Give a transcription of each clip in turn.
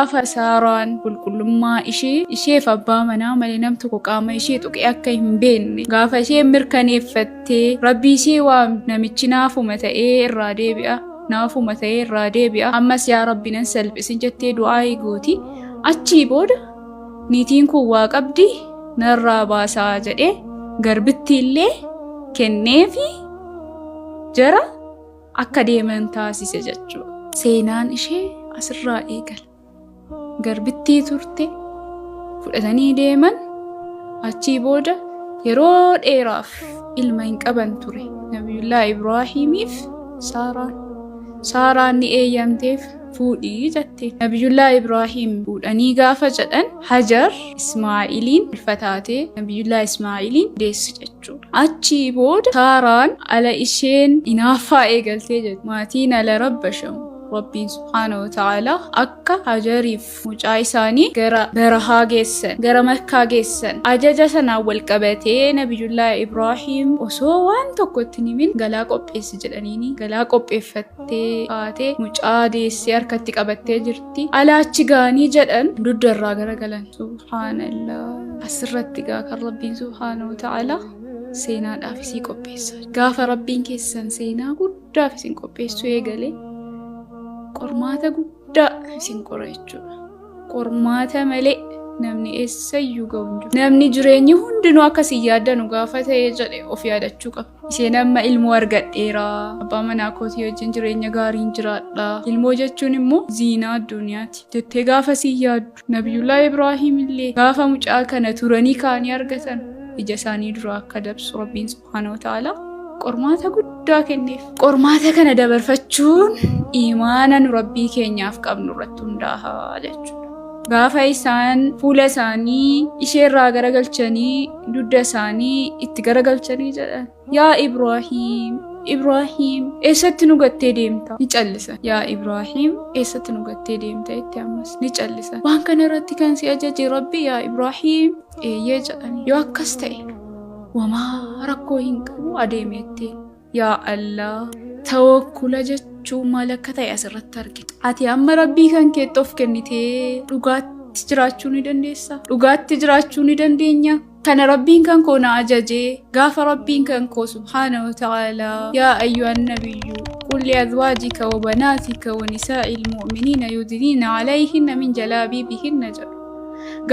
gaafa Saaraan qulqullummaa isheef abbaa manaa malee nam tokko qaama ishee tuqee akka hin beekne gaafa ishee mirkaneeffattee rabbii ishee waan namichi naafuma ta'ee irraa deebi'a ammas yaa rabbi nan salphisin jettee du'aa gooti. Achii booda niitiin kun waa qabdi narraa baasaa jedhee garbitti illee kenneefi jara akka deeman taasise jechuudha. Seenaan ishee asirraa eegala. Garbittii turte fudhatanii deeman. Achii booda yeroo dheeraaf ilma hin qaban ture Nabiyullah Ibraahimiif Saaraan ni eeyyamteef fuudhii jette. Nabiyullah Ibraahim fuudhanii gaafa jedhan Hajar Ismaa'iliin ulfataatee Nabiyullah Ismaa'iliin deessi jechuudha. Achii booda Saaraan ala isheen inaaffaa eegaltee jedhu. Maatiin ala rabbashamu. Rabbiin subhaanahu wa ta'ala akka Hajariif mucaa isaanii gara barahaa geessan, gara Makkaa geessan ajaja sanaan wal qabatee Nabiyullah Ibraahim osoo waan tokkotti hin himin galaa qopheessi jedhaniini galaa qopheeffattee kaatee mucaa deessee harkatti qabattee jirti. Alaachi gaanii jedhan duddarraa garagalan. Subhaanallah. Asirratti gaa kan Rabbiin subhaanahu wa ta'ala seenaadhaaf isii qopheessa. Gaafa Rabbiin keessan seenaa guddaaf isin qopheessuu eegale qormaata guddaa isin qora jechuudha. Qormaata malee namni eessayyuu ga'u hin jiru. Namni jireenyi hundinuu akkasii yaaddanu gaafa ta'ee jedhe of yaadachuu qaba. Isheen amma ilmoo argadheera. Abbaa manaa kootii wajjin jireenya gaariin jiraadha. Ilmoo jechuun immoo ziinaa addunyaati jettee gaafa sii yaaddu. Nabiyullah Ibraahim illee gaafa mucaa kana turanii kaanii argatan ija isaanii dura akka dabsu Rabbiin subhaanahu wa ta'ala qormaata guddaa kenneef. Qormaata kana dabarfachuun imaana nu Rabbii keenyaaf qabnu irratti hundaa'a jechuudha. Gaafa isaan fuula isaanii isheerraa garagalchanii dudda isaanii itti garagalchanii jedhan yaa Ibraahim eessatti nu gattee deemta? Ni callisan. Yaa Ibraahim eessatti nu gattee deemta? Itti ammas ni callisan. Waan kana irratti kan si ajaje Rabbi yaa Ibraahim eeyyee jedhani. Yoo akkas ta'e wamaa rakkoo hin qabu adeemeetti. Yaa Allah tawakkula jechuun maal akka ta'e asirratti argita. Ati amma Rabbii kan keetti of kennitee dhugaatti jiraachuu ni dandeessa? Dhugaatti jiraachuu ni dandeenya? Kana Rabbiin kan koo na ajajee gaafa Rabbiin kan koo subhaanahu wa ta'ala yaa ayyuhan nabiyyu qul li azwaajika wa banaatika wa nisaa'il mu'miniina yudniina alayhinna min jalaabiibihinna jedhu.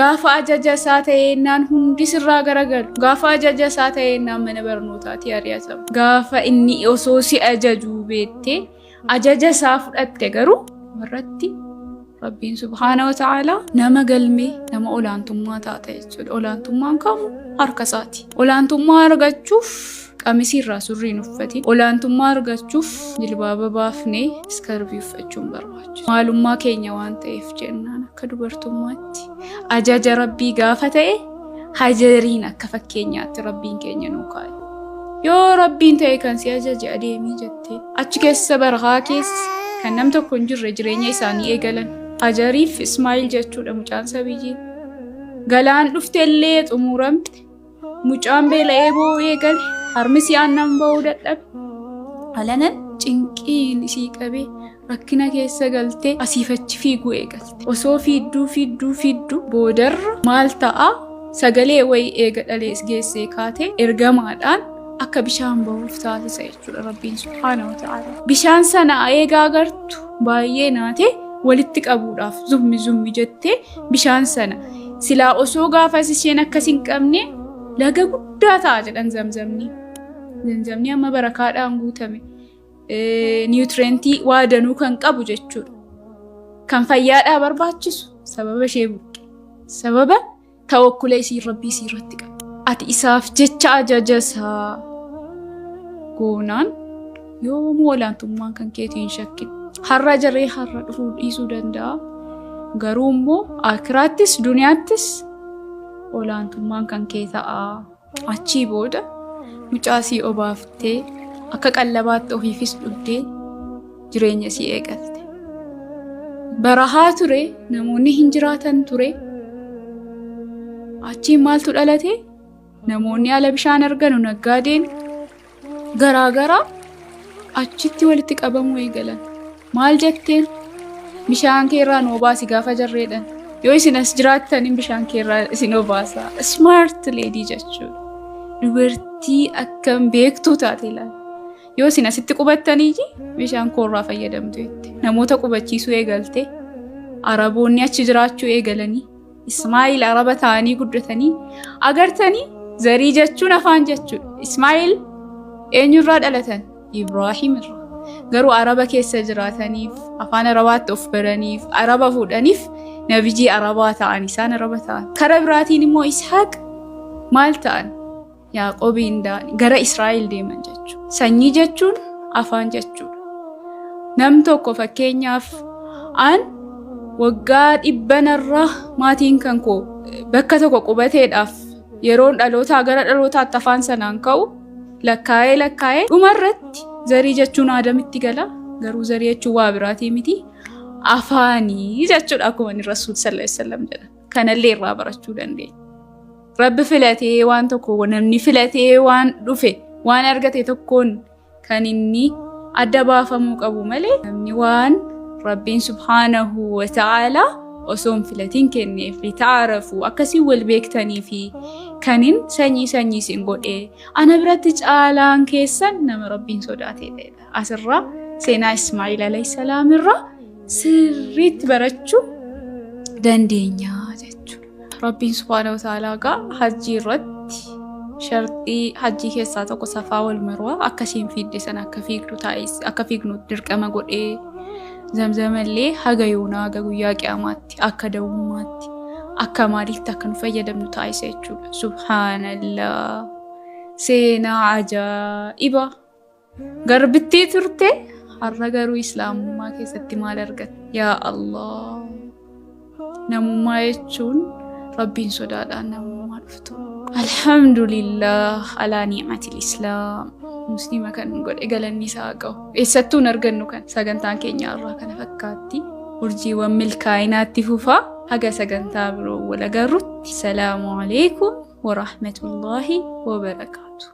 Gaafa ajaja isaa ta'eennaan hundi sirraa garagalu. Gaafa ajaja isaa ta'eennaan mana barnootaatti ari'atamu. Gaafa inni osoo si ajajuu beettee ajaja isaa fudhatte garuu warratti Rabbiin subhaanahu wa ta'ala nama galmee nama olaantummaa taate jechuudha. Olaantummaan kamu harka isaati. Olaantummaa argachuuf qamisiirraa surriin uffatiin olaantummaa argachuuf jilbaaba baafnee iskarbii uffachuun barbaachisa. Maalummaa keenya waan ta'eef jennaan akka dubartummaatti ajaja Rabbii gaafa ta'e Hajariin akka fakkeenyaatti Rabbiin keenya nuu kaa'e. Yoo Rabbiin ta'e kan si ajaje adeemii jettee achi keessa barahaa keessa kan nam tokko hin jirre jireenya isaanii eegalan. Hajariif Ismaa'il jechuudha mucaan sabiyyii. Galaan dhufteellee xumuramte. Mucaan beela'ee boo'uu eegale. Harmisi aannan ba'uu dadhabe. Alanan cinqiin isii qabee rakkina keessa galtee asiifachi fiiguu eegalte. Osoo fiidduu boodarra maal ta'a? Sagalee wayii eega dhalees geessee kaatee ergamaadhaan akka bishaan ba'uuf taasisa jechuudha Rabbiin subhaanahu wa ta'ala. Bishaan sana eegaa agartu baay'ee naatee walitti qabuudhaaf zummi jettee bishaan sana silaa osoo gaafas isheen akkas hin qabne laga guddaa ta'a jedhan zamzamni. Zamzamni amma barakaadhaan guutame niwutirentii waa danuu kan qabu jechuudha. Kan fayyaadhaa barbaachisu sababa ishee buqqe. Sababa tawakkula isii Rabbii isii irratti qaba. Ati isaaf jecha ajaja isaa goonaan yoomuu olaantummaan kan keetii hin shakkin. Har'a jaree har'a dhufuu dhiisuu danda'a. Garuu immoo akiraattis duniyaattis olaantummaan kan kee ta'a. Achii booda mucaa sii obaaftee akka qallabaatti ofiifis dhugdee jireenya sii eegalte. Barahaa ture, namoonni hin jiraatan ture. Achiin maaltu dhalate? Namoonni ala bishaan arganu naggaadeen garaagaraa achitti walitti qabamuu eegalan. Maal jetteen? bishaan keerraa nuu baasi gaafa jarreedhan. Yoo isin as jiraattan bishaan keerraa isin obaasa. Smart lady jechuudha. Dubartii akkam beektuu taate ilaala. Yoo isin asitti qubattanii bishaan koorraa fayyadamtu jettee. Namoota qubachiisuu eegalte. Araboonni achi jiraachuu eegalanii. Ismaa'il araba ta'anii guddatanii. Agartanii zarii jechuun afaan jechuudha. Ismaa'il eenyurraa dhalatan? Ibraahim irraa. Garuu araba keessa jiraataniif, afaan arabaatti of baraniif, araba fuudhaniif nabijii arabaa ta'an isaan araba ta'an. Karaa biraatiin immoo Ishaaq maal ta'an? Yaaqoobiin gara Israa'el deeman jechuudha. Sanyii jechuun afaan jechuudha. Nam tokko fakkeenyaaf waggaa 100 maatiin kan koo bakka tokko qubateedhaaf yeroon dhalootaa gara dhalootaatti afaan sanaan ka'u lakkaa'ee dhumarratti zarii jechuun aadamitti gala. Garuu zarii jechuun waa biraatii miti. Afaanii jechuudha akkuma inni Rasuul sallallahu alaihi wasallam jedha. Kanallee irraa barachuu dandeenya. Rabbi filatee waan tokko namni filatee waan dhufe waan argate tokkoon kan inni adda baafamuu qabu malee namni waan Rabbiin subhaanahu wa ta'ala osoon filatiin kenneef litaarafu akkasii wal beektanii fi kanin sanyii sin godhee ana biratti caalaan keessan nama Rabbiin sodaateedha. Asirraa seenaa Ismaa'il alayhi salaam irraa sirriitti barachuu dandeenya jechuudha. Rabbiin subhaanahu wa ta'ala hajjii irratti shartii hajjii keessaa tokko safaa wal marwaa akkasiin fiidde sana akka fiignu dirqama godhee zamzamallee haga yoonaa haga guyyaa qiyaamaatti akka dawummaatti akka maalitti akka nu fayyadamnu taasisa jechuudha. Subhaanallah. Seenaa ajaa'iba. Garbittii turte har'a garuu islaamummaa keessatti maal argatte? Yaa Allah. Namummaa jechuun Rabbiin sodaadhaan namummaa dhuftu. Alhamdulillah ala ni'matil islaam. Muslima kan godhe galanni isaa qabu. Eessattuu argannu kan sagantaan keenya irraa kana fakkaatti. Urjiiwwan milkaa'inaatti fufaa haga sagantaa biroo wal agarrutti. Salaamu alaykum wa rahmatullahi wa barakaatuh.